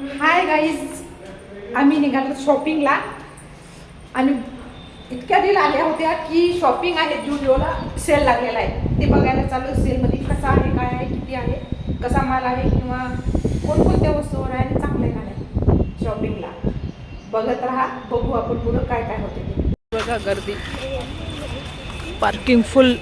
Hi guys, आम्ही निघालो शॉपिंगला आणि इतक्या रील आल्या होत्या की शॉपिंग आहे, जुडिओला सेल लागलेला आहे ते बघायला चालू. सेलमध्ये कसा आहे, काय आहे, किती आहे, कसा माल आहे किंवा कोणकोणत्या वस्तूवर आहे आणि चांगले आहे शॉपिंगला. बघत राहा, बघू आपण पुढं काय काय होते ते. बघा गर्दी, पार्किंग फुल.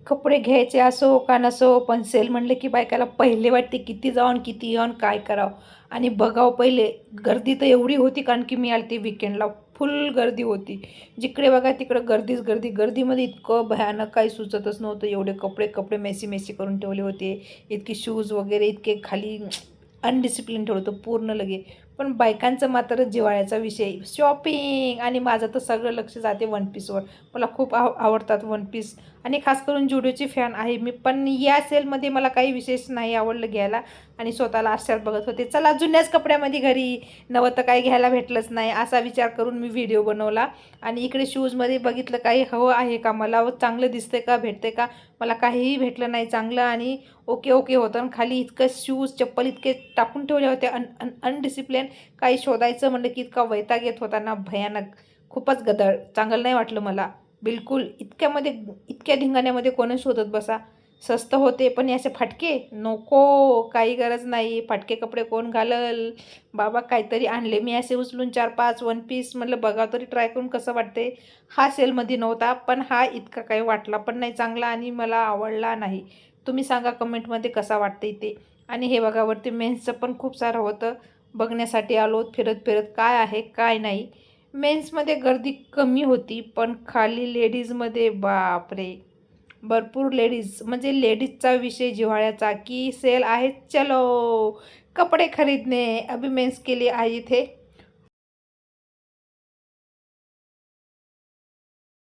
कपडे घ्यायचे असो का नसो, पण सेल म्हणलं की बायकाला पहिले वाटते किती जाऊन किती येऊन काय करावं आणि बघावं. पहिले गर्दी तर एवढी होती, कारण की मी आलती विकेंडला, फुल गर्दी होती. जिकडे बघा तिकडं गर्दीच गर्दी. गर्दीमध्ये इतकं भयानक काही सुचतच नव्हतं. एवढे कपडे कपडे मेसी मेसी करून ठेवले होते. इतके शूज वगैरे इतके खाली अनडिसिप्लिन ठेवलं होतं पूर्ण लगे. पण बायकांचं मात्र जिव्हाळ्याचा विषय शॉपिंग. आणि माझं तर सगळं लक्ष जाते वन पीसवर. मला खूप आवडतात वन पीस आणि खास करून जुडिओची फॅन आहे मी. पण या सेलमध्ये मला काही विशेष नाही आवडलं घ्यायला आणि स्वतःला आरशात बघत होते. चला जुन्याच कपड्यामध्ये घरी, नवं तर काही घ्यायला भेटलंच नाही असा विचार करून मी व्हिडिओ बनवला. आणि इकडे शूजमध्ये बघितलं काही हवं आहे का मला, चांगलं दिसतंय का, भेटते का. मला काहीही भेटलं नाही चांगलं आणि ओके ओके होतं. आणि खाली इतकं शूज चप्पल इतके टाकून ठेवले होते अनडिसिप्लिन. काही शोधायचं म्हणलं की इतका वैताग येत होता ना, भयानक. खूपच गदळ, चांगलं नाही वाटलं मला बिलकुल. इतक्या धिंगाण्यामध्ये कोण शोधत बसा. स्वस्त होते पण असे फाटके नको, काही गरज नाही. फाटके कपडे कोण घालल बाबा. काहीतरी आणले मी असे उचलून 4-5 वन पीस, म्हटलं बघा तरी ट्राय करून कसं वाटते. हा सेलमध्ये नव्हता पण हा इतका काही वाटला पण नाही चांगला आणि मला आवडला नाही. तुम्ही सांगा कमेंटमध्ये कसा वाटते ते. आणि हे बघा वरती मेन्सचं पण खूप सारं होतं, बघण्यासाठी आलो फिरत फिरत काय आहे काय नाही. मेन्समध्ये गर्दी कमी होती पण खाली लेडीजमध्ये बापरे भरपूर लेडीज. म्हणजे लेडीजचा विषय जिव्हाळ्याचा की सेल आहे, चलो कपडे खरीदने अभी मेंस के लिए आई थे.